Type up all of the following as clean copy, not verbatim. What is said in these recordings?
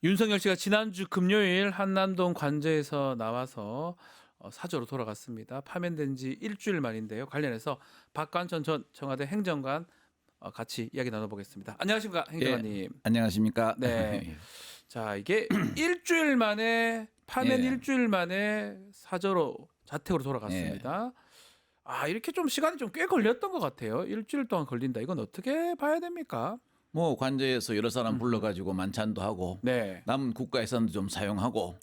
윤석열 씨가 지난주 금요일 한남동 관저에서 나와서 사저로 돌아갔습니다. 파면된 지 일주일 만인데요. 관련해서 박관천 전 청와대 행정관 같이 이야기 나눠보겠습니다. 안녕하십니까, 예, 행정관님. 안녕하십니까? 네. 자, 이게 일주일 만에 파면 예. 일주일 만에 사저로 자택으로 돌아갔습니다. 이렇게 좀 시간이 좀 꽤 걸렸던 것 같아요. 일주일 동안 걸린다. 이건 어떻게 봐야 됩니까? 뭐 관저에서 여러 사람 불러가지고 만찬도 하고 네. 남은 국가 예산도 좀 사용하고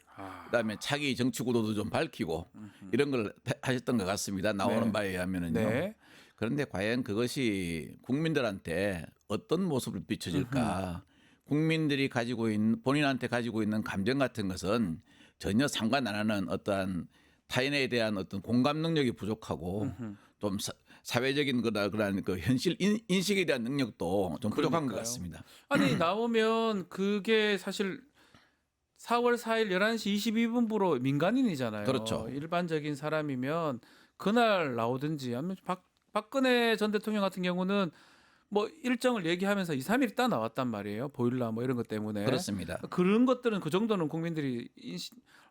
그다음에 차기 정치 구도도 좀 밝히고 이런 걸 하셨던 것 같습니다. 나오는 네. 바에 의하면은요. 네. 그런데 과연 그것이 국민들한테 어떤 모습을 비춰질까? 국민들이 가지고 있는 본인한테 가지고 있는 감정 같은 것은 전혀 상관 안 하는 어떠한 타인에 대한 어떤 공감 능력이 부족하고 좀 사회적인 그런 그 현실 인식에 대한 능력도 좀 부족한 것 그러니까요. 같습니다. 아니 나오면 그게 사실 4월 4일 11시 22분부로 민간인이잖아요. 그렇죠. 일반적인 사람이면 그날 나오든지 아니면 박근혜 전 대통령 같은 경우는 뭐 일정을 얘기하면서 2, 3일 있다 나왔단 말이에요. 보일러 뭐 이런 것 때문에. 그렇습니다. 그런 것들은 그 정도는 국민들이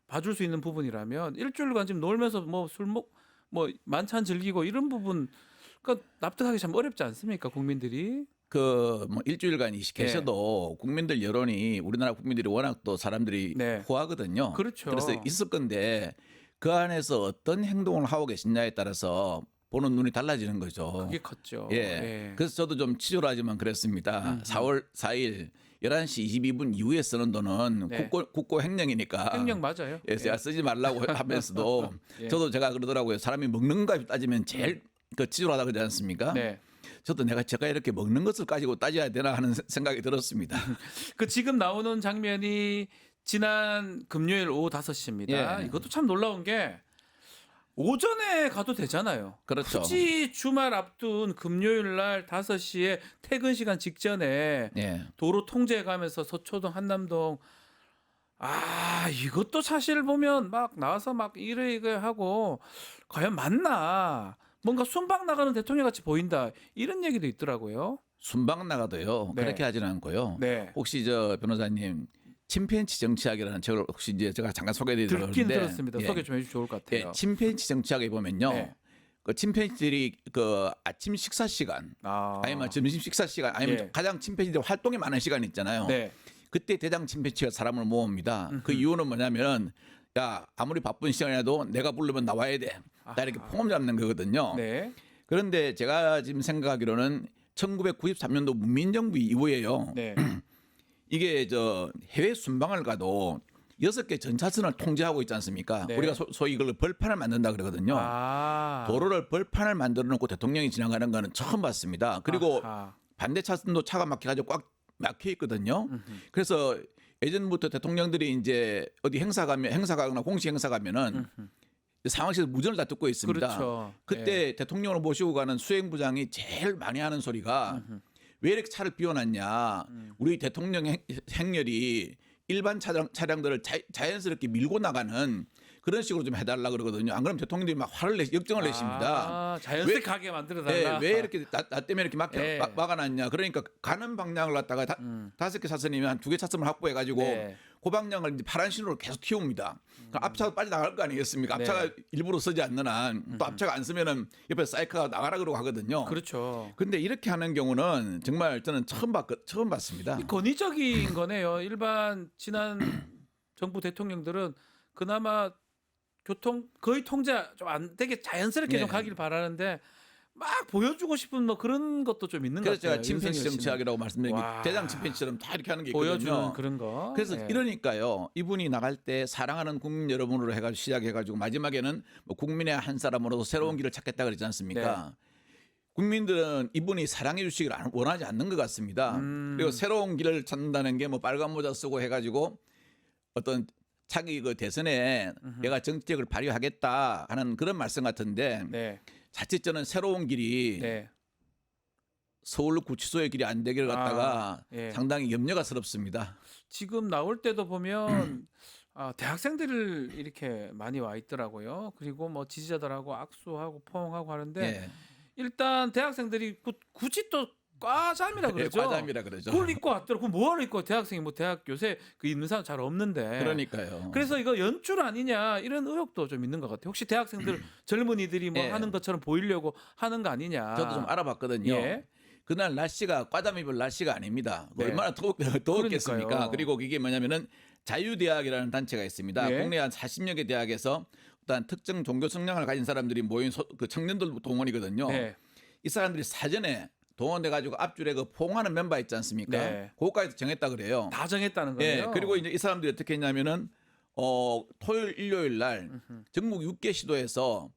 봐줄 수 있는 부분이라면 일주일간 지금 놀면서 뭐 술 먹 뭐 만찬 즐기고 이런 부분 그러니까 납득하기 참 어렵지 않습니까, 국민들이? 그 뭐 일주일간 네. 계셔도 국민들 여론이 우리나라 국민들이 워낙 또 사람들이 네. 후하거든요. 그렇죠. 그래서 있을 건데 그 안에서 어떤 행동을 하고 계시냐에 따라서 보는 눈이 달라지는 거죠. 그게 컸죠. 예. 예. 그래서 저도 좀 치졸하지만 그랬습니다. 4월 4일 11시 22분 이후에 쓰는 돈은 네. 국고 횡령이니까. 횡령 맞아요. 예, 제가 쓰지 말라고 하면서도 예. 저도 제가 그러더라고요. 사람이 먹는 거 따지면 제일 그 치졸하다 그러지 않습니까? 네. 저도 제가 이렇게 먹는 것을 가지고 따져야 되나 하는 생각이 들었습니다. 그 지금 나오는 장면이 지난 금요일 오후 5시입니다. 예. 이것도 참 놀라운 게 오전에 가도 되잖아요. 그렇죠. 굳이 주말 앞둔 금요일 날 5시에 퇴근 시간 직전에 예. 도로 통제해 가면서 서초동 한남동 이것도 사실 보면 막 나와서 막 이래 하고 과연 맞나? 뭔가 순방 나가는 대통령 같이 보인다. 이런 얘기도 있더라고요. 순방 나가도요. 네. 그렇게 하지는 않고요. 네. 혹시 저 변호사님 침팬지 정치학이라는 책을 혹시 이제 제가 잠깐 듣긴 소개해드리는데 들었습니다. 소개 좀 해주시면 좋을 것 같아요. 예, 침팬지 정치학에 보면요. 네. 그 침팬지들이 그 아침 식사 시간 아니면 점심 식사 시간 아니면 예. 가장 침팬지들 활동이 많은 시간 있잖아요. 네. 그때 대장 침팬지가 사람을 모읍니다. 그 이유는 뭐냐면 야 아무리 바쁜 시간이라도 내가 부르면 나와야 돼. 다 이렇게 폼 잡는 거거든요. 네. 그런데 제가 지금 생각하기로는 1993년도 문민정부 이후에요. 네. 이게 저 해외 순방을 가도 6개 전차선을 통제하고 있지 않습니까? 네. 우리가 소위 이걸 벌판을 만든다 그러거든요. 도로를 벌판을 만들어 놓고 대통령이 지나가는 거는 처음 봤습니다. 그리고 아하. 반대 차선도 차가 막혀가지고 꽉 막혀 있거든요. 그래서 예전부터 대통령들이 이제 어디 행사 가거나 공식 행사 가면은 상황실에서 무전을 다 듣고 있습니다. 그렇죠. 그때 대통령을 모시고 가는 수행부장이 제일 많이 하는 소리가 왜 이렇게 차를 비워놨냐. 우리 대통령 행렬이 일반 차량들을 자연스럽게 밀고 나가는 그런 식으로 좀 해달라 그러거든요. 안 그러면 대통령들이 막 역정을 내십니다. 자연스럽게 가게 만들어달라. 왜 이렇게 나 때문에 이렇게 예. 막아놨냐. 그러니까 가는 방향을 갖다가 5개 차선이면 한 2개 차선을 확보해가지고 네. 그 방향을 이제 파란 신호를 계속 틔웁니다. 그러니까 앞차가 빠져나갈 거 아니겠습니까? 네. 앞차가 일부러 쓰지 않는 한 또 앞차가 안 쓰면은 옆에 사이클가 나가라 그러고 하거든요. 그렇죠. 근데 이렇게 하는 경우는 정말 저는 처음 봤습니다. 권위적인 거네요. 일반 지난 정부 대통령들은 그나마 교통 거의 통제 좀 안 되게 자연스럽게 좀 네. 가길 바라는데 막 보여주고 싶은 뭐 그런 것도 좀 있는 것 그래서 같아요. 제가 침팬지 윤석열 씨는. 정치학이라고 말씀드린 게 와. 대장 침팬지처럼 다 이렇게 하는 게 있거든요. 보여주는 그런 거. 그래서 예. 이러니까요. 이분이 나갈 때 사랑하는 국민 여러분으로 해가지고 시작해가지고 마지막에는 뭐 국민의 한 사람으로서 새로운 길을 찾겠다 그러지 않습니까? 국민들은 이분이 사랑해 주시기를 원하지 않는 것 같습니다. 그리고 새로운 길을 찾는다는 게 뭐 빨간 모자 쓰고 해가지고 어떤 자기 그 대선에 내가 정책을 발휘하겠다 하는 그런 말씀 같은데 네. 자칫 저는 새로운 길이 네. 서울 구치소의 길이 안 되기를 갖다가 예. 상당히 염려가스럽습니다. 지금 나올 때도 보면 대학생들을 이렇게 많이 와 있더라고요. 그리고 뭐 지지자들하고 악수하고 포옹하고 하는데 예. 일단 대학생들이 굳이 또 과잠이라 예, 그러죠. 과잠이라 그러죠. 그걸 입고 왔더라고. 뭐하러 입고 대학생이 뭐 대학 요새 그 입는 사람 잘 없는데. 그러니까요. 그래서 이거 연출 아니냐 이런 의혹도 좀 있는 것 같아요. 혹시 대학생들 젊은이들이 뭐 예. 하는 것처럼 보이려고 하는 거 아니냐. 저도 좀 알아봤거든요. 예. 그날 날씨가 과잠 입을 날씨가 아닙니다. 네. 얼마나 더웠겠습니까? 그러니까요. 그리고 그게 뭐냐면은 자유대학이라는 단체가 있습니다. 예. 국내 한 40여 개 대학에서 어떤 특정 종교 성향을 가진 사람들이 모인 그 청년들 동원이거든요. 네. 이 사람들이 사전에 동원돼 가지고 앞줄에 그 포옹하는 멤버 있지 않습니까? 네. 그거까지 정했다 그래요. 다 정했다는 예. 거예요. 그리고 이제 이 사람들이 어떻게 했냐면은 토요일 일요일 날 전국 6개 시도에서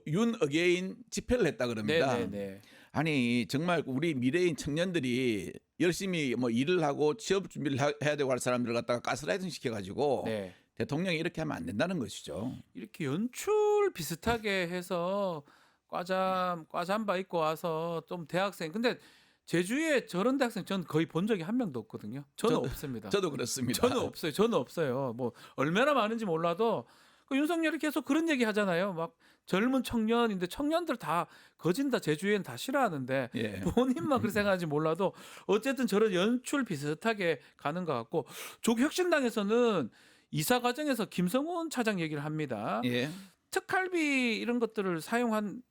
윤 어게인 집회를 했다 그럽니다. 네네네. 아니 정말 우리 미래인 청년들이 열심히 뭐 일을 하고 취업 준비를 해야 되고 할 사람들을 갖다가 가스라이팅 시켜가지고 네. 대통령이 이렇게 하면 안 된다는 것이죠. 이렇게 연출 비슷하게 해서 과잠바 입고 와서 좀 대학생 근데 제주에 저런 대학생 전 거의 본 적이 한 명도 없거든요. 저는 없습니다. 저도 그렇습니다. 저는 없어요. 저는 없어요. 뭐 얼마나 많은지 몰라도 그 윤석열이 계속 그런 얘기 하잖아요. 막 젊은 청년인데 청년들 다 거진 다 제주에는 다 싫어하는데 예. 본인만 그렇게 생각하는지 몰라도 어쨌든 저런 연출 비슷하게 가는 것 같고 조국혁신당에서는 이사 과정에서 김성훈 차장 얘기를 합니다. 예. 특활비 이런 것들을 사용한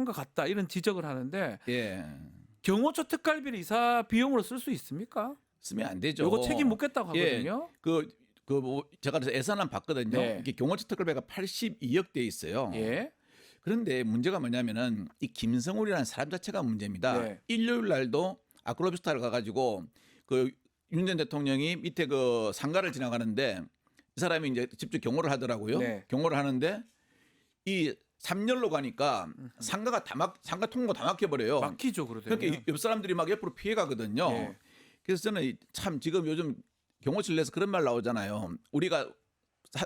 것 같다 이런 지적을 하는데 예. 경호처 특활비를 이사 비용으로 쓸 수 있습니까? 쓰면 안 되죠. 이거 책임 묻겠다고 예. 하거든요. 뭐 제가 그래서 예산안 봤거든요. 네. 이게 경호처 특활비가 82억 돼 있어요. 예. 그런데 문제가 뭐냐면은 이 김성울이라는 사람 자체가 문제입니다. 네. 일요일 날도 아크로비스타를 가가지고 그 윤 전 대통령이 밑에 그 상가를 지나가는데 이 사람이 이제 직접 경호를 하더라고요. 네. 경호를 하는데 이 3열로 가니까 상가 통로 다 막혀버려요. 막히죠, 그러대요. 그러니까 옆 사람들이 막 옆으로 피해 가거든요. 네. 그래서 저는 참 지금 요즘 경호실 내에서 그런 말 나오잖아요. 우리가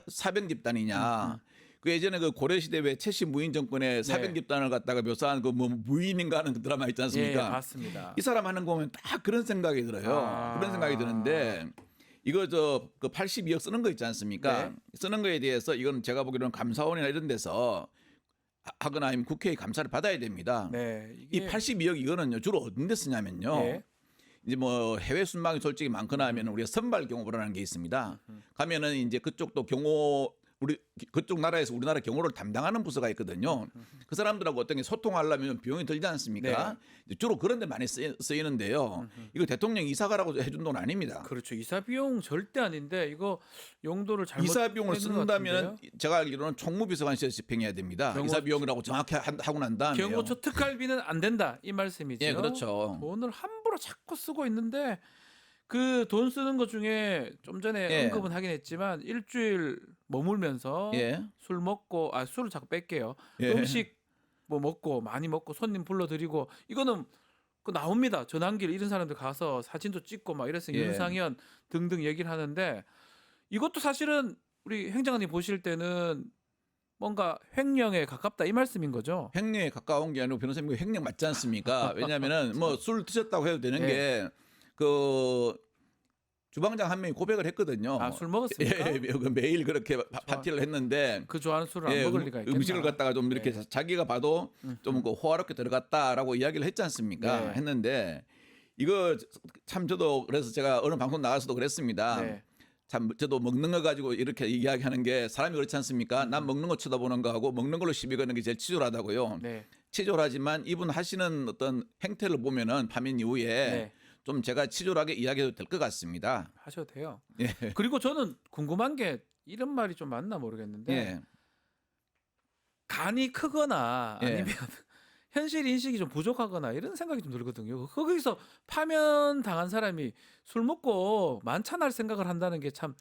사병 집단이냐. 그 예전에 그 고려 시대 왜 최씨 무인 정권의 사병 집단을 갖다가 묘사한 그 뭐 무인인가 하는 그 드라마 있지 예, 않습니까? 맞습니다. 이 사람 하는 거 보면 딱 그런 생각이 들어요. 아. 그런 생각이 드는데 이거 그 82억 쓰는 거 있지 않습니까? 네. 쓰는 거에 대해서 이건 제가 보기로는 감사원이나 이런 데서 하거나 아니면 국회의 감사를 받아야 됩니다. 네, 이 이게 82억 이거는요 주로 어떤 데 쓰냐면요. 예. 이제 뭐 해외 순방이 솔직히 많거나 하면 우리가 선발 경호부라는 게 있습니다. 가면은 이제 그쪽도 경호 우리 그쪽 나라에서 우리나라 경호를 담당하는 부서가 있거든요. 그 사람들하고 어떤 게 소통하려면 비용이 들지 않습니까? 이제 주로 그런 데 많이 쓰이는데요. 이거 대통령 이사가라고 해준 돈 아닙니다. 그렇죠. 이사 비용 절대 아닌데 이거 용도를 잘못 이사 비용을 낸 것 쓴다면 같은데요? 제가 알기로는 총무비서관실에서 집행해야 됩니다. 경호- 이사 비용이라고 정확히 하고 난 다음에 경호처 특활비는 안 된다 이 말씀이죠. 예, 그렇죠. 돈을 함부로 자꾸 쓰고 있는데 그 돈 쓰는 것 중에 좀 전에 예. 언급은 하긴 했지만 일주일 머물면서 예. 술 먹고 술을 자꾸 뺄게요. 예. 음식 뭐 먹고 많이 먹고 손님 불러드리고 이거는 그 나옵니다. 전환길 이런 사람들 가서 사진도 찍고 막 이랬어요. 예. 윤상현 등등 얘기를 하는데 이것도 사실은 우리 행정관님 보실 때는 뭔가 횡령에 가깝다 이 말씀인 거죠. 횡령에 가까운 게 아니고 변호사님 횡령 맞지 않습니까? 왜냐하면은 뭐 술 드셨다고 해도 되는 예. 게 그 주방장 한 명이 고백을 했거든요. 아, 술 먹었습니까? 예, 그 매일 그렇게 파티를 했는데 그 좋아하는 술을 안 예, 먹을 리가 있겠나? 음식을 갖다가 좀 이렇게 네. 자기가 봐도 좀 그 호화롭게 들어갔다라고 이야기를 했지 않습니까? 네. 했는데 이거 참 저도 그래서 제가 어느 방송 나가서도 그랬습니다. 네. 참 저도 먹는 거 가지고 이렇게 이야기하는 게 사람이 그렇지 않습니까? 난 먹는 거 쳐다보는 거하고 먹는 걸로 시비 거는 게 제일 치졸하다고요. 네. 치졸하지만 이분 하시는 어떤 행태를 보면은 파면 이후에 네. 좀 제가 치졸하게 이야기해도 될 것 같습니다. 하셔도 돼요. 예. 그리고 저는 궁금한 게 이런 말이 좀 맞나 모르겠는데 예. 간이 크거나 예. 아니면 현실 인식이 좀 부족하거나 이런 생각이 좀 들거든요. 거기서 파면 당한 사람이 술 먹고 만찬할 생각을 한다는 게 참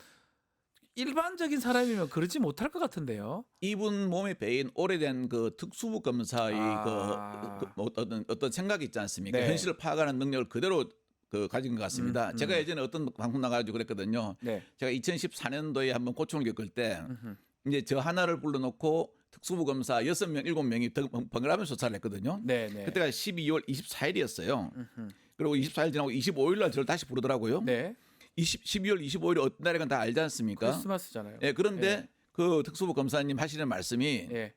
일반적인 사람이면 그러지 못할 것 같은데요. 이분 몸에 배인 오래된 그 특수부 검사의 아. 뭐 어떤 생각이 있지 않습니까? 네. 현실을 파악하는 능력을 그대로 가진 것 같습니다. 음. 제가 예전에 어떤 방송 나가지고 그랬거든요. 네. 제가 2014년도에 한번 고충을 겪을 때 음흠. 이제 저 하나를 불러놓고 특수부 검사 6명, 7명이 번갈아가면서 조사를 했거든요. 네, 네. 그때가 12월 24일이었어요. 음흠. 그리고 24일 지나고 25일 날 저를 다시 부르더라고요. 네. 12월 25일이 어떤 날인가 다 알지 않습니까? 크리스마스잖아요. 예, 그런데 그 특수부 검사님 하시는 말씀이 예.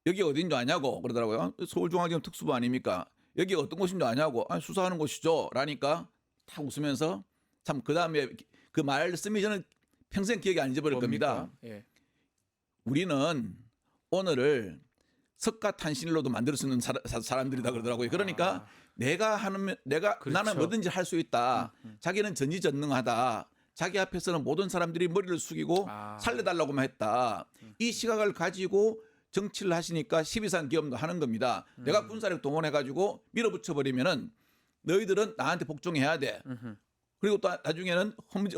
여기 어딘 줄 아냐고 그러더라고요. 서울중앙지검 특수부 아닙니까? 여기가 어떤 곳인 줄 아냐고. 아니, 수사하는 곳이죠. 라니까 탁 웃으면서 참 그다음에 그 말씀이 저는 평생 기억이 안 잊어버릴 겁니다. 뭡니까? 예. 우리는 오늘을 석가탄신일로도 만들 수 있는 사람들이다 그러더라고요. 그러니까 내가 그렇죠. 나는 뭐든지 할 수 있다. 자기는 전지전능하다. 자기 앞에서는 모든 사람들이 머리를 숙이고 살려달라고만 했다. 이 시각을 가지고 정치를 하시니까 12산 기업도 하는 겁니다. 내가 군사력 동원해가지고 밀어붙여버리면은 너희들은 나한테 복종해야 돼. 그리고 또 나중에는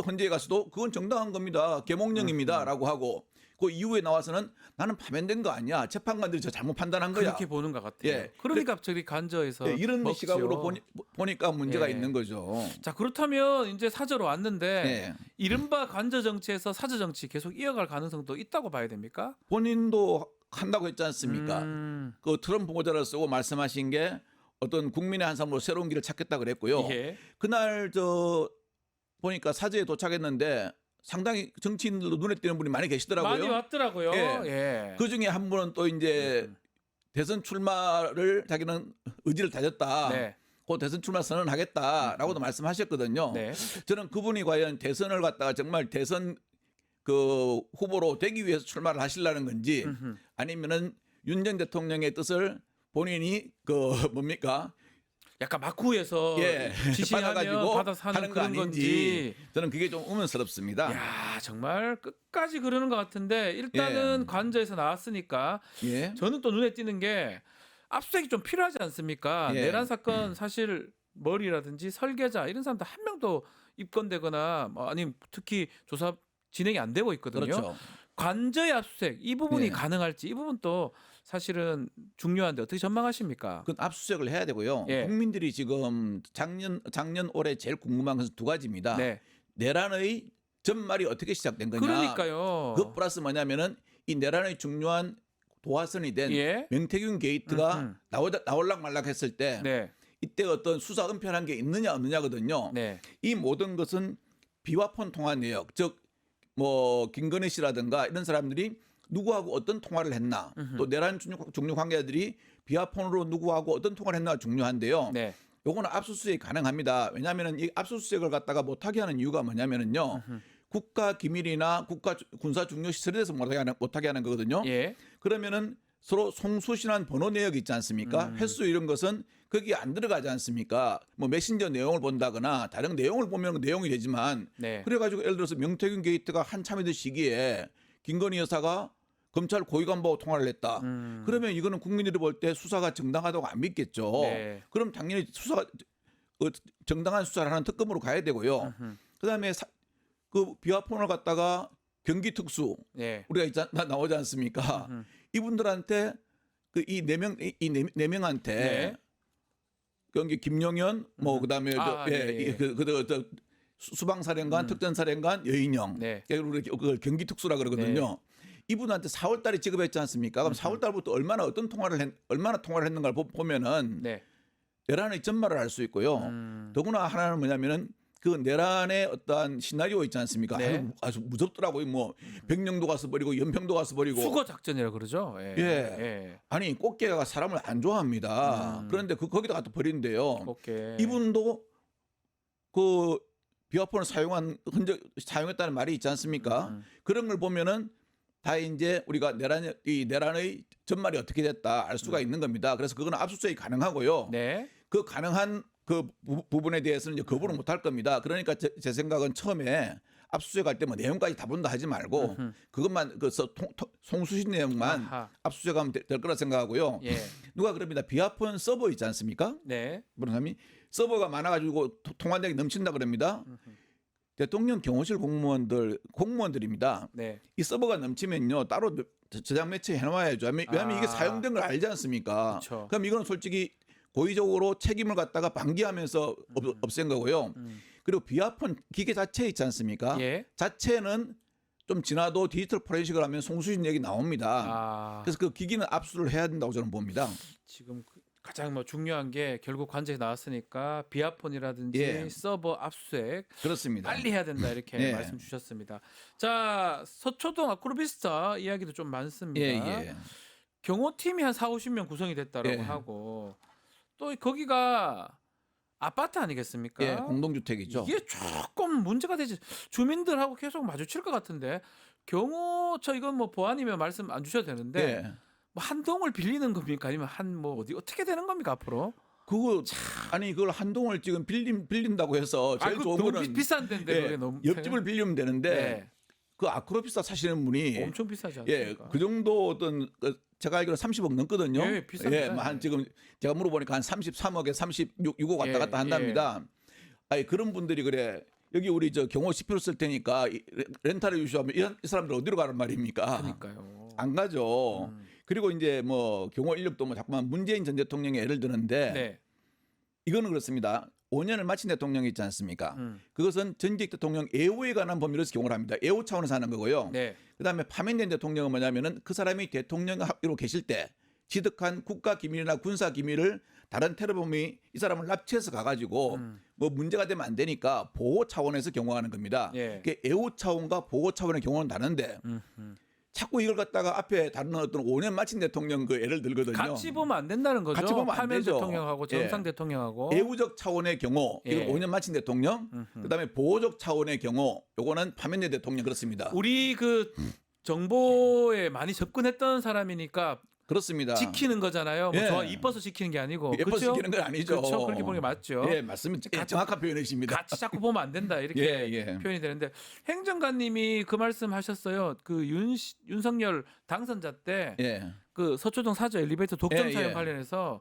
헌재에 가서도 그건 정당한 겁니다. 계몽령입니다라고 하고 그 이후에 나와서는 나는 파면된 거 아니야. 재판관들이 저 잘못 판단한 거야. 그렇게 보는 것 같아요. 예. 그러니까 저기 간저에서 예, 이런 먹지요. 시각으로 보니까 문제가 예. 있는 거죠. 자, 그렇다면 이제 사저로 왔는데 예. 이른바 관저 정치에서 사저 정치 계속 이어갈 가능성도 있다고 봐야 됩니까? 본인도 한다고 했지 않습니까? 음, 그 트럼프 모자를 쓰고 말씀하신 게 어떤 국민의 한 사람으로 새로운 길을 찾겠다 그랬고요. 예. 그날 저 보니까 사저에 도착했는데 상당히 정치인들도 눈에 띄는 분이 많이 계시더라고요. 많이 왔더라고요. 예. 예. 그 중에 한 분은 또 이제 대선 출마를 자기는 의지를 다졌다. 네. 그 대선 출마 선언하겠다라고도 말씀하셨거든요. 네. 저는 그분이 과연 대선을 갖다가 정말 대선 그 후보로 되기 위해서 출마를 하시려는 건지 아니면은 윤 전 대통령의 뜻을 본인이 그 뭡니까? 약간 마쿠에서 예, 지시하면 받아가지고 받아서 하는 하는 거 그런 아닌지 건지. 저는 그게 좀 의문스럽습니다. 야, 정말 끝까지 그러는 것 같은데 일단은 예. 관저에서 나왔으니까 예. 저는 또 눈에 띄는 게 압수수색이 좀 필요하지 않습니까? 예. 내란 사건 사실 머리라든지 설계자 이런 사람들 한 명도 입건되거나 아니면 특히 조사 진행이 안 되고 있거든요. 그렇죠. 관저의 압수수색 이 부분이 예. 가능할지 이 부분도 사실은 중요한데 어떻게 전망하십니까? 그 압수수색을 해야 되고요. 예. 국민들이 지금 작년 올해 제일 궁금한 것은 두 가지입니다. 네. 내란의 전말이 어떻게 시작된 거냐. 그러니까요. 그 플러스 뭐냐면은 이 내란의 중요한 도화선이 된 예. 명태균 게이트가 나올락 말락했을 때 네. 이때 어떤 수사 은폐한 게 있느냐 없느냐거든요. 네. 이 모든 것은 비화폰 통화 내역, 즉 뭐 김건희 씨라든가 이런 사람들이 누구하고 어떤 통화를 했나, 또 내란 중류 관계자들이 비화폰으로 누구하고 어떤 통화를 했나 중요한데요. 네. 요거는 압수수색이 가능합니다. 왜냐하면 이 압수수색을 갖다가 못하게 하는 이유가 뭐냐면은요. 국가 기밀이나 국가 군사 중요 시설에 대해서 못하게 하는 거거든요. 예. 그러면은 서로 송수신한 번호 내역이 있지 않습니까? 횟수 이런 것은 거기에 안 들어가지 않습니까? 뭐 메신저 내용을 본다거나 다른 내용을 보면 내용이 되지만 네. 그래가지고 예를 들어서 명태균 게이트가 한참이던 시기에 김건희 여사가 검찰 고위관보고 통화를 했다. 그러면 이거는 국민들이 볼 때 수사가 정당하다고 안 믿겠죠. 네. 그럼 당연히 수사가 정당한 수사를 하는 특검으로 가야 되고요. 그다음에 그 비화폰을 갖다가 경기 특수 네. 우리가 나오지 않습니까? 이분들한테 그 이 네 명한테 네. 경기 김용현 뭐 그다음에 네. 수방사령관, 특전사령관, 여인영, 네. 그걸 경기 특수라 그러거든요. 이분한테 4월달에 지급했지 않습니까? 그럼 4월달부터 얼마나 통화를 했는가를 보면은 네. 내란의 전말을 알 수 있고요. 더구나 하나는 뭐냐면은 그 내란의 어떠한 시나리오 있지 않습니까? 네. 아주 무섭더라고요. 뭐 백령도 가서 버리고 연평도 가서 버리고. 수거 작전이라 그러죠. 예. 예. 예. 아니 꽃게가 사람을 안 좋아합니다. 그런데 거기다가 또 버린대요. 오케이. 이분도 그 비화폰을 사용했다는 말이 있지 않습니까? 그런 걸 보면은 다 이제 우리가 내란의 전말이 어떻게 됐다 알 수가 있는 겁니다. 그래서 그거는 압수수색이 가능하고요. 네. 그 가능한 그 부분에 대해서는 이제 거부를 못 할 겁니다. 그러니까 제 생각은 처음에 압수수색할 때 뭐 내용까지 다 본다 하지 말고 그것만 그 송수신 내용만 아하. 압수수색하면 될 거라 생각하고요. 예. 누가 그럽니다. 비화폰 서버 있지 않습니까? 네. 변호사님이 서버가 많아가지고 통화력이 넘친다 그럽니다. 대통령 경호실 공무원들입니다. 네. 이 서버가 넘치면요 따로 저장 매체 해놓아야죠. 왜냐하면 이게 사용된 걸 알지 않습니까? 그쵸. 그럼 이건 솔직히 고의적으로 책임을 갖다가 방기하면서 없앤 거고요. 그리고 비화폰 기계 자체 있지 않습니까? 예. 자체는 좀 지나도 디지털 포렌식을 하면 송수신 얘기 나옵니다. 아. 그래서 그 기기는 압수를 해야 된다고 저는 봅니다. 지금 가장 중요한 게 결국 관제에 나왔으니까 비아폰이라든지 예. 서버 압수수색 그렇습니다. 빨리 해야 된다 이렇게 예. 말씀 주셨습니다. 자, 서초동 아크로비스타 이야기도 좀 많습니다. 예. 경호팀이 한 4, 50명 구성이 됐다라고 예. 하고 또 거기가 아파트 아니겠습니까? 예, 공동주택이죠. 이게 조금 문제가 되지. 주민들하고 계속 마주칠 것 같은데 경호처 이건 뭐 보안이면 말씀 안 주셔도 되는데 예. 뭐 한 동을 빌리는 겁니까? 아니면 한 뭐 어디 어떻게 되는 겁니까 앞으로? 그거 아니 그걸 한 동을 지금 빌린다고 해서 제일 아이고 좋은 너무 거는 비싼 데인데 예, 그게 너무 옆집을 빌리면 되는데 네. 그 아크로피스타 사시는 분이 엄청 비싸지 예, 않습니까? 그 정도 어떤 제가 알기로 30억 넘거든요. 예, 비쌉니다. 뭐한 지금 제가 물어보니까 한 33억에 36억 왔다 갔다 한답니다. 아니 그런 분들이 그래. 여기 우리 저 경호 10% 쓸 테니까 렌탈을 유시하면 이 사람들 어디로 가는 말입니까? 그러니까요. 안 가죠. 음. 그리고 이제 뭐 경호 인력도 뭐 자꾸만 문재인 전 대통령의 예를 드는데 네. 이거는 그렇습니다. 5년을 마친 대통령이 있지 않습니까? 음. 그것은 전직 대통령 애호에 관한 법률에서 경호를 합니다. 애호 차원에서 하는 거고요. 네. 그다음에 파면된 대통령은 뭐냐면은 그 사람이 대통령으로 계실 때 취득한 국가 기밀이나 군사 기밀을 다른 테러범이 이 사람을 납치해서 가가지고 뭐 문제가 되면 안 되니까 보호 차원에서 경호하는 겁니다. 예. 그게 애호 차원과 보호 차원의 경호는 다른데 자꾸 이걸 갖다가 앞에 다른 어떤 5년 마친 대통령 그 예를 들거든요. 같이 보면 안 된다는 거죠. 같이 보면 안 파면 되죠. 대통령하고 정상 예. 대통령하고 애우적 차원의 경호, 예. 이건 5년 마친 대통령, 그다음에 보호적 차원의 경호, 요거는 파면된 대통령 그렇습니다. 우리 그 정보에 많이 접근했던 사람이니까 그렇습니다. 지키는 거잖아요. 뭐 예. 좋아 이뻐서 지키는 게 아니고 예뻐 그렇죠? 지키는 건 아니죠. 그렇죠. 그렇게 보는 게 맞죠. 예, 맞습니다. 예, 정확한 표현이십니다. 같이 자꾸 보면 안 된다 이렇게 예, 예. 표현이 되는데 행정관님이 그 말씀하셨어요. 그 윤석열 당선자 때 그 예. 서초동 사저 엘리베이터 독점 예, 사용 예. 관련해서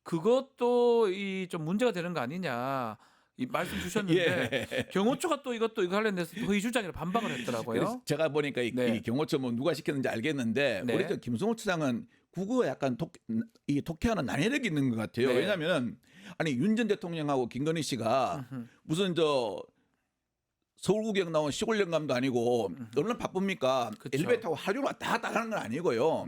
그것도 이 좀 문제가 되는 거 아니냐. 이 말씀 주셨는데 예. 경호처가 또 이거 관련돼서 허위 주장이라 반박을 그래서 했더라고요. 제가 보니까 네. 이 경호처 뭐 누가 시켰는지 알겠는데 네. 우리 저 김성호 처장은 국어가 약간 이 독해하는 난해력이 있는 것 같아요. 네. 왜냐하면 아니 윤 전 대통령하고 김건희 씨가 무슨 저 서울구경 나온 시골 영감도 아니고 얼마나 바쁩니까? 그쵸. 엘리베이터 타고 하루 왔다 갔다 하는 건 아니고요.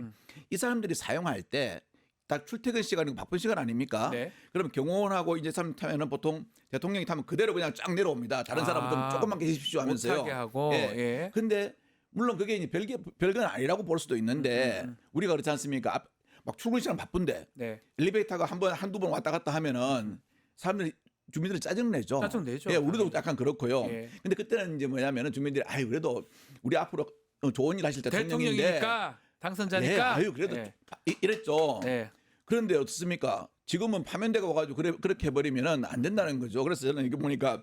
이 사람들이 사용할 때 딱 출퇴근 시간이고 바쁜 시간 아닙니까? 네. 그럼 경호원하고 이제 사람 타면은 보통 대통령이 타면 그대로 그냥 쫙 내려옵니다. 다른 사람은 좀 조금만 계십시오 하면서요. 못하게 하고 예. 예. 근데 물론 그게 이제 별건 아니라고 볼 수도 있는데 우리가 그렇지 않습니까? 막 출근 시간 바쁜데 네. 엘리베이터가 한두 번 왔다 갔다 하면은 사람들이 주민들이 짜증내죠. 짜증내죠. 예, 우리도 약간 그렇고요. 예. 근데 그때는 이제 뭐냐면은 주민들이 아유 그래도 우리 앞으로 좋은 일 하실 대통령인데 대통령이니까 당선자니까 예, 아유 그래도 예. 이랬죠. 예. 그런데 어떻습니까? 지금은 파면대가 와가지고 그렇게 해버리면은 안 된다는 거죠. 그래서 저는 이게 보니까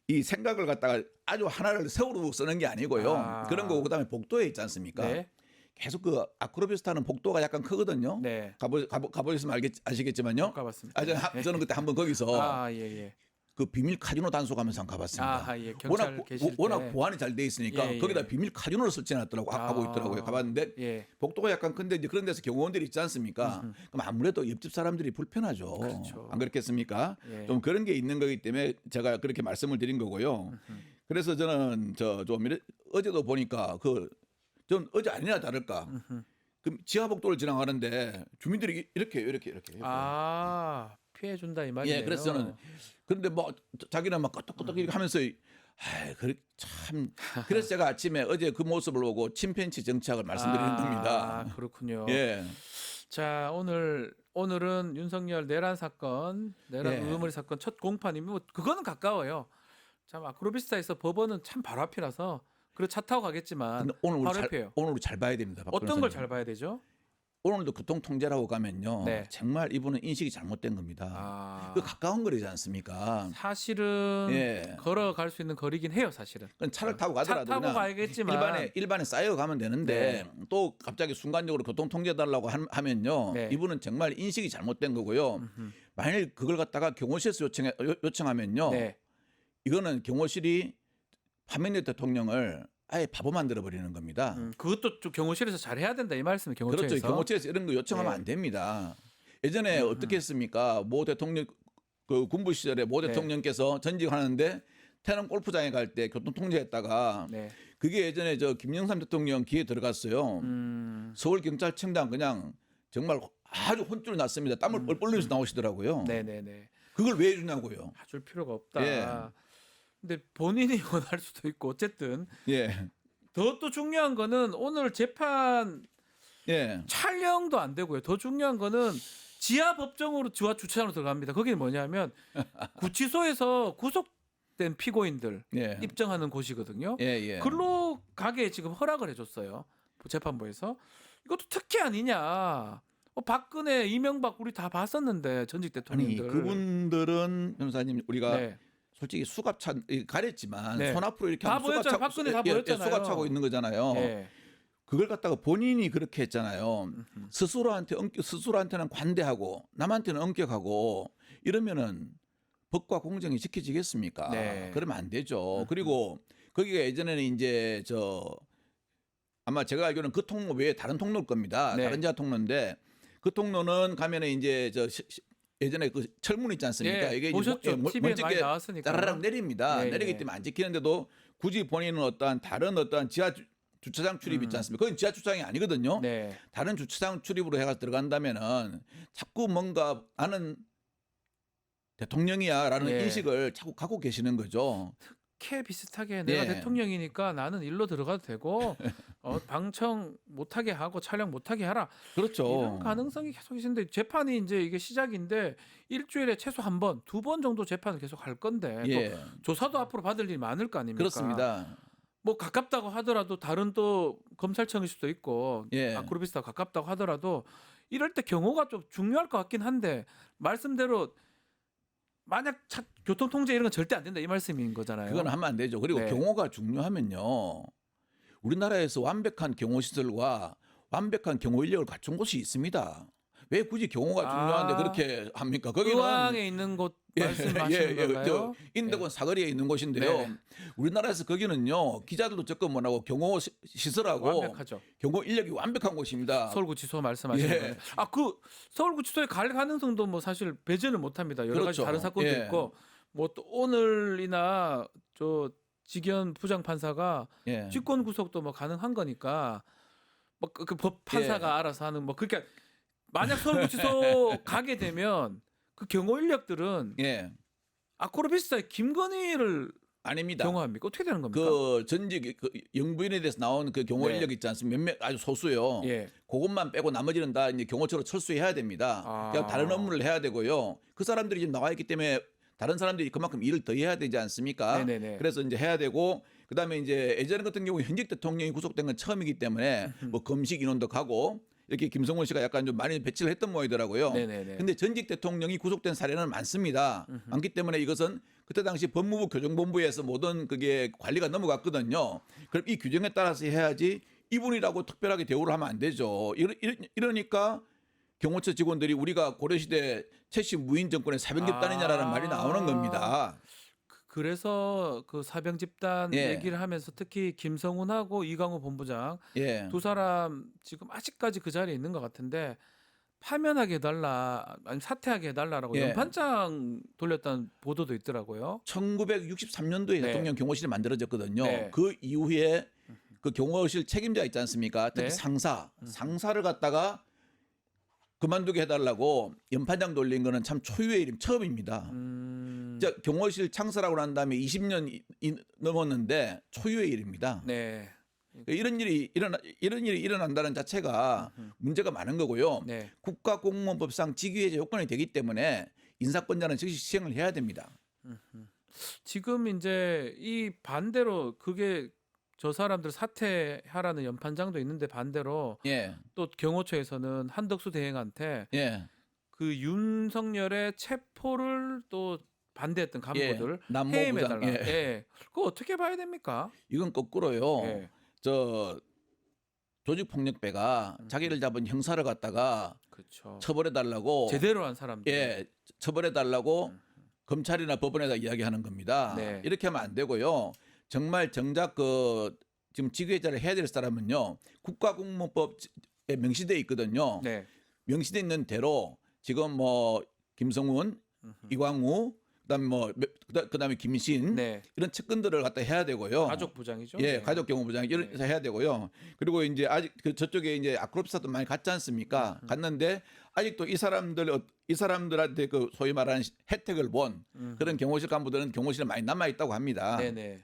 이 생각을 갖다가 아주 하나를 세우로 쓰는 게 아니고요. 아. 그런 거고 그다음에 복도에 있지 않습니까? 네. 계속 그 아크로비스타는 복도가 약간 크거든요. 네. 가보셨으면 아시겠지만요. 못 가봤습니다. 저는 그때 한번 거기서 아, 예, 예. 그 비밀 카지노 단속하면서 한번 가봤습니다. 아, 예. 경찰 계실 때. 워낙 보안이 잘 돼 있으니까 예, 거기다 예. 비밀 카지노를 설치해놨더라고 하고 있더라고요. 가봤는데 예. 복도가 약간 큰데 이제 그런 데서 경호원들이 있지 않습니까? 그럼 아무래도 옆집 사람들이 불편하죠. 그렇죠. 안 그렇겠습니까? 예. 좀 그런 게 있는 거기 때문에 제가 그렇게 말씀을 드린 거고요. 그래서 저는 어제도 보니까 전 어제 아니나 다를까. 그럼 지하복도를 지나가는데 주민들이 이렇게 아, 피해 준다 이 말이에요. 예, 그래서 저는 그런데 뭐 자기는 막 끄떡끄떡 이렇게 하면서 참 그래서 제가 아침에 어제 그 모습을 보고 침팬치 정착을 말씀드리는 겁니다. 아, 그렇군요. 예. 자, 오늘은 윤석열 내란 사건, 내란 예. 의원머리 사건 첫 공판이면 뭐 그거는 가까워요. 참 아크로비스타에서 법원은 참 바로 앞이라서 그리고 차 타고 가겠지만 근데 오늘 바로 옆이에요. 우리 잘 봐야 됩니다. 박 어떤 걸 변호사님. 잘 봐야 되죠? 오늘도 교통통제라고 가면요. 네. 정말 이분은 인식이 잘못된 겁니다. 아, 그 가까운 거리지 않습니까? 사실은 예. 걸어갈 수 있는 거리긴 해요, 사실은. 그건 차를 타고 차 가더라도 타고 그냥 가야겠지만 일반에 쌓여 가면 되는데 또 갑자기 순간적으로 교통통제 달라고 하면요. 네. 이분은 정말 인식이 잘못된 거고요. 만일 그걸 갖다가 경호실에서 요청하면요. 네. 이거는 경호실이 파면된 대통령을 아예 바보 만들어 버리는 겁니다. 그것도 좀 경호실에서 잘 해야 된다 이 말씀이 경호처에서. 그렇죠. 경호처에서 이런 거 요청하면 네. 안 됩니다. 예전에 어떻게 했습니까? 모 대통령 그 군부 시절에 모 네. 대통령께서 전직하는데 태릉 골프장에 갈 때 교통 통제했다가 네. 그게 예전에 김영삼 대통령 귀에 들어갔어요. 서울 경찰청장 그냥 정말 아주 혼쭐 났습니다. 땀을 뻘뻘 흘리면서 나오시더라고요. 네네네. 그걸 왜 해주냐고요. 줄 필요가 없다. 예. 근데 본인이 원할 수도 있고 어쨌든 예, 더 또 중요한 거는 오늘 재판 예, 촬영도 안 되고요. 더 중요한 거는 지하 법정으로 지하 주차장으로 들어갑니다. 거기는 뭐냐면 구치소에서 구속된 피고인들 예. 입정하는 곳이거든요. 예, 예. 글로 가게 지금 허락을 해줬어요. 재판부에서. 이것도 특혜 아니냐. 박근혜, 이명박 우리 다 봤었는데 전직 아니 대통령들. 그분들은 변호사님 우리가 네. 솔직히 수갑차 가렸지만 네. 손 앞으로 이렇게 다 하면 보였잖아요. 박근혜 다 보였잖아요. 수갑 차고 있는 거잖아요. 예. 그걸 갖다가 본인이 그렇게 했잖아요. 스스로한테는 관대하고 남한테는 엄격하고 이러면은 법과 공정이 지켜지겠습니까? 네. 그러면 안 되죠. 그리고 거기가 예전에는 이제 아마 제가 알기로는 그 통로 외에 다른 통로일 겁니다. 네. 다른 지하 통로인데 그 통로는 가면은 이제 예전에 그 철문 있지 않습니까? 예, 이게 보셨죠? TV에 많이 먼지게 나왔으니까. 따라락 내립니다. 예, 내리기 예. 때문에 안 지키는데도 굳이 본인은 다른 지하 주차장 출입 있지 않습니까? 그건 지하 주차장이 아니거든요. 네. 다른 주차장 출입으로 해가 들어간다면은 자꾸 뭔가 나는 대통령이야라는 예. 인식을 자꾸 갖고 계시는 거죠. 캐 비슷하게 내가 예. 대통령이니까 나는 일로 들어가도 되고 방청 못하게 하고 촬영 못하게 하라. 그렇죠. 이런 가능성이 계속 있는데 재판이 이제 이게 시작인데 일주일에 최소 한 번, 두 번 정도 재판을 계속 할 건데 예. 또 조사도 앞으로 받을 일이 많을 거 아닙니까? 그렇습니다. 뭐 가깝다고 하더라도 다른 또 검찰청일 수도 있고 예. 아크로비스타 가깝다고 하더라도 이럴 때 경호가 좀 중요할 것 같긴 한데 말씀대로 만약 교통 통제 이런 건 절대 안 된다 이 말씀인 거잖아요. 그건 하면 안 되죠. 그리고 네. 경호가 중요하면요. 우리나라에서 완벽한 경호 시설과 완벽한 경호 인력을 갖춘 곳이 있습니다. 왜 굳이 경호가 중요한데 그렇게 합니까? 거기는 의왕에 있는 곳 말씀하시는 건가요? 인덕원 사거리에 있는 곳인데요. 네. 우리나라에서 거기는요 기자들도 접근 못하고 경호 시설하고 완벽하죠. 경호 인력이 완벽한 곳입니다. 서울구치소 말씀하시는 예. 거예요. 그 서울구치소에 갈 가능성도 뭐 사실 배제는 못합니다. 여러 가지 그렇죠. 다른 사건도 예. 있고 뭐 또 오늘이나 직현 부장판사가 예. 직권 구속도 뭐 가능한 거니까 뭐 그 법 판사가 알아서 하는 뭐 그러니까 만약 서울구치소 가게 되면 그 경호 인력들은 예. 아크로비스타의 김건희를 아닙니다. 경호합니까? 어떻게 되는 겁니까? 그 전직 영부인에 대해서 나온 그 경호 네. 인력 있지 않습니까? 몇몇 아주 소수요. 예. 그것만 빼고 나머지는 다 이제 경호처로 철수해야 됩니다. 아. 그냥 다른 업무를 해야 되고요. 그 사람들이 지금 나와 있기 때문에 다른 사람들이 그만큼 일을 더 해야 되지 않습니까? 네네네. 그래서 이제 해야 되고 그다음에 이제 예전 같은 경우 현직 대통령이 구속된 건 처음이기 때문에 뭐 검식 인원도 가고 이렇게 김성원 씨가 약간 좀 많이 배치를 했던 모양이더라고요. 네네네. 근데 전직 대통령이 구속된 사례는 많습니다. 많기 때문에 이것은 그때 당시 법무부 교정본부에서 모든 그게 관리가 넘어갔거든요. 그럼 이 규정에 따라서 해야지 이분이라고 특별하게 대우를 하면 안 되죠. 이러니까 경호처 직원들이 우리가 고려시대 최씨 무인 정권의 사병 집단이냐라는 말이 나오는 겁니다. 그래서 그 사병 집단 예. 얘기를 하면서 특히 김성훈하고 이강호 본부장 예. 두 사람 지금 아직까지 그 자리에 있는 것 같은데 파면하게 해달라 아니 사퇴하게 해달라라고 예. 연판장 돌렸다는 보도도 있더라고요. 1963년도에 네. 대통령 경호실이 만들어졌거든요. 네. 그 이후에 그 경호실 책임자 있지 않습니까? 특히 네. 상사를 갖다가 그만두게 해달라고 연판장 돌린 거는 참 초유의 일임 처음입니다. 자, 경호실 창설하고 난 다음에 20년 넘었는데 초유의 일입니다. 네. 이런 일이 일어난다는 자체가 문제가 많은 거고요. 네. 국가공무원법상 직위해제 요건이 되기 때문에 인사권자는 즉시 시행을 해야 됩니다. 지금 이제 이 반대로 그게 저 사람들 사퇴하라는 연판장도 있는데 반대로 예, 또 경호처에서는 한덕수 대행한테 예, 그 윤석열의 체포를 또 반대했던 간부들 남모 해임해달라. 부장, 예. 그거 어떻게 봐야 됩니까? 이건 거꾸로요. 예. 저 조직폭력배가 자기를 잡은 형사를 갖다가 그렇죠. 처벌해 달라고 제대로 한 사람들. 예, 처벌해 달라고 검찰이나 법원에다 이야기하는 겁니다. 네. 이렇게 하면 안 되고요. 정말 정작 지금 직위해제를 해야 될 사람은요. 국가공무원법에 명시돼 있거든요. 네. 명시돼 있는 대로 지금 뭐 김성훈, 이광우, 그다음에 김신 네. 이런 측근들을 갖다 해야 되고요. 가족 부장이죠. 예, 네. 가족 경호부장 이런 네. 해야 되고요. 그리고 이제 아직 저쪽에 이제 아크로비스타도 많이 갔지 않습니까? 갔는데 아직도 이 사람들한테 그 소위 말하는 혜택을 본 그런 경호실 간부들은 경호실에 많이 남아 있다고 합니다. 네네.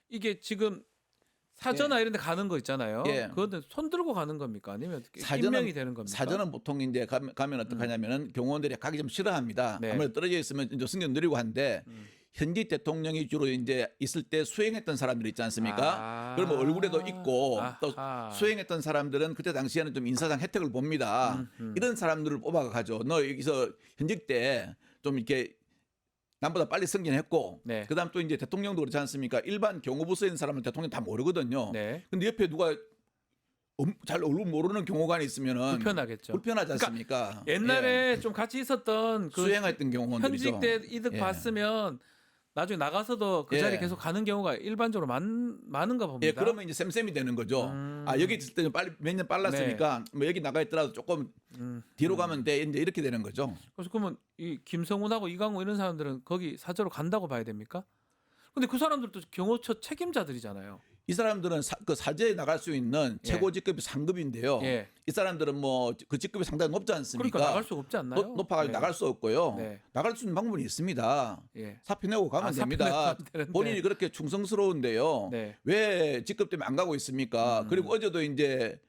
이게 지금 사저나 이런 데 가는 거 있잖아요. 예. 그거는 손 들고 가는 겁니까? 아니면 사전은- 임명이 되는 겁니까? 사전은 보통 이제 가면 어떻게 하냐면은 경호원들이 가기 좀 싫어합니다. 네. 아무래도 떨어져 있으면 이제 승격 느리고 한데 현지 대통령이 주로 이제 있을 때 수행했던 사람들 있지 않습니까? 그러면 얼굴에도 있고 또 아하. 수행했던 사람들은 그때 당시에는 좀 인사상 혜택을 봅니다. 이런 사람들을 뽑아 가죠. 너 여기서 현직 때 좀 이렇게 남보다 빨리 승진했고, 네. 그다음 또 이제 대통령도 그렇지 않습니까? 일반 경호부서에 있는 사람은 대통령 다 모르거든요. 네. 근데 옆에 누가 잘 얼굴 모르는 경호관이 있으면은 불편하겠죠. 불편하지 않습니까? 옛날에 좀 같이 있었던 그 수행했던 경호원들이죠. 현직 때 이득 예. 봤으면 나중에 나가서도 그 예. 자리에 계속 가는 경우가 일반적으로 많은가 봅니다. 예, 그러면 이제 쌤쌤이 되는 거죠. 아, 여기 있을 때는 빨리 몇 년 빨랐으니까 뭐 여기 나가 있더라도 조금 뒤로 가면 돼. 이제 이렇게 되는 거죠. 그래서 그러면 이 김성훈하고 이강호 이런 사람들은 거기 사저로 간다고 봐야 됩니까? 근데 그 사람들도 경호처 책임자들이잖아요. 이 사람들은 그 사제에 나갈 수 있는 최고 직급이 상급인데요. 예. 이 사람들은 뭐 그 직급이 상당히 높지 않습니까? 그러니까 나갈 수가 없지 않나요? 높아가지고 나갈 수 없고요. 네. 나갈 수 있는 방법이 있습니다. 예. 사표 내고 가면 사표 됩니다. 내고 가면 되는데. 본인이 그렇게 충성스러운데요. 네. 왜 직급 때문에 안 가고 있습니까? 그리고 어제도 이제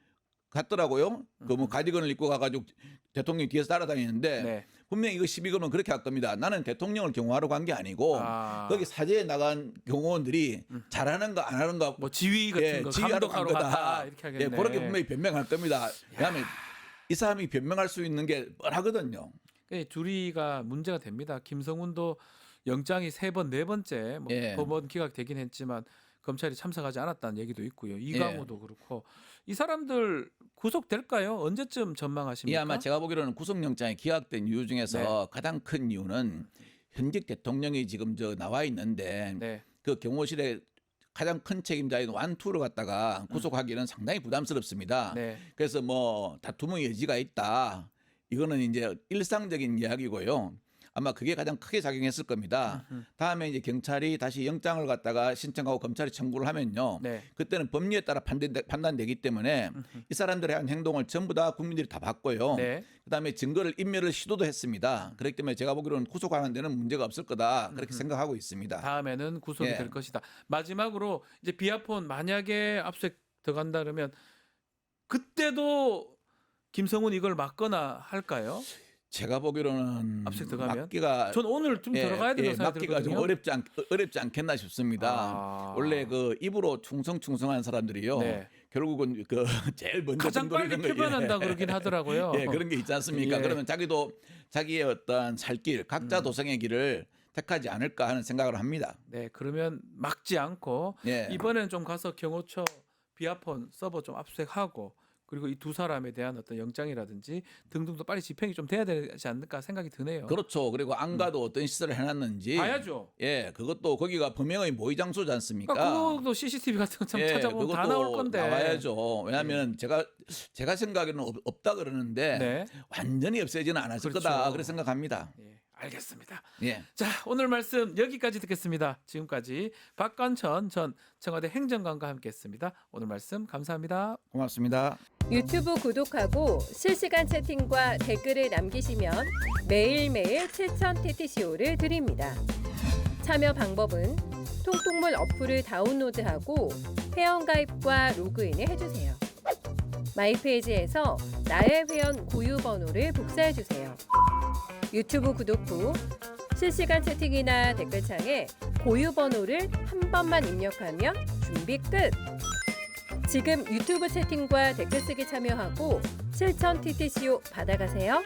갔더라고요. 그 뭐 가디건을 입고 가가지고 대통령이 뒤에서 따라다니는데 네. 분명히 이거 시비 걸면 그렇게 할 겁니다. 나는 대통령을 경호하러 간 게 아니고 아. 거기 사제에 나간 경호원들이 잘하는가 안 하는가 뭐 지휘 같은 거 지휘하러 간 감독하러 거다. 갔다 이렇게 하겠네. 예, 그렇게 분명히 변명할 겁니다. 왜냐하면 이 사람이 변명할 수 있는 게 뻔하거든요. 둘이가 문제가 됩니다. 김성훈도 영장이 3번, 4번째 뭐 예. 법원 기각되긴 했지만 검찰이 참석하지 않았다는 얘기도 있고요. 이강호도 그렇고 이 사람들 구속될까요? 언제쯤 전망하십니까? 이 아마 제가 보기로는 구속영장이 기각된 이유 중에서 네. 가장 큰 이유는 현직 대통령이 지금 나와 있는데 네. 그 경호실에 가장 큰 책임자인 완투를 갖다가 구속하기는 상당히 부담스럽습니다. 네. 그래서 뭐 다툼의 여지가 있다. 이거는 이제 일상적인 이야기고요. 아마 그게 가장 크게 작용했을 겁니다. 다음에 이제 경찰이 다시 영장을 갖다가 신청하고 검찰이 청구를 하면요. 네. 그때는 법리에 따라 판단되기 때문에 이 사람들의 한 행동을 전부 다 국민들이 다 봤고요. 네. 그다음에 증거를 인멸을 시도도 했습니다. 그렇기 때문에 제가 보기로는 구속하는 데는 문제가 없을 거다. 그렇게 생각하고 있습니다. 다음에는 구속이 예. 될 것이다. 마지막으로 이제 비아폰 만약에 압수수색 들어간다 그러면 그때도 김성훈 이걸 막거나 할까요? 제가 보기로는 압수수색 들어가면? 막기가 전 오늘 좀 들어가야 된다고 생각이 막기가 좀 들거든요. 어렵지 않겠나 싶습니다. 아. 원래 그 입으로 충성한 사람들이요. 네. 결국은 그 제일 먼저 가장 빨리 등 돌리는 표현한다 그러긴 하더라고요. 예, 그런 게 있지 않습니까? 예. 그러면 자기도 자기의 어떤 살길, 각자 도생의 길을 택하지 않을까 하는 생각을 합니다. 네, 그러면 막지 않고 예. 이번에는 좀 가서 경호처 비아폰 서버 좀 압수수색하고 그리고 이 두 사람에 대한 어떤 영장이라든지 등등도 빨리 집행이 좀 돼야 되지 않을까 생각이 드네요. 그렇죠. 그리고 안 가도 어떤 시설을 해놨는지 봐야죠. 예, 그것도 거기가 범행의 모의 장소지 않습니까? 그러니까 그것도 CCTV 같은 거 참 예, 찾아보면 다 그것도 나올 건데. 나와야죠. 왜냐하면 제가 생각에는 없다 그러는데 네. 완전히 없애지는 않았을 그렇죠. 거다 그렇게 생각합니다. 예, 알겠습니다. 예. 자, 오늘 말씀 여기까지 듣겠습니다. 지금까지 박관천 전 청와대 행정관과 함께했습니다. 오늘 말씀 감사합니다. 고맙습니다. 유튜브 구독하고 실시간 채팅과 댓글을 남기시면 매일매일 7,000TTCO를 드립니다. 참여 방법은 통통물 어플을 다운로드하고 회원가입과 로그인을 해주세요. 마이페이지에서 나의 회원 고유 번호를 복사해주세요. 유튜브 구독 후 실시간 채팅이나 댓글창에 고유 번호를 한 번만 입력하면 준비 끝! 지금 유튜브 채팅과 댓글 쓰기 참여하고 7,000TTCO 받아가세요.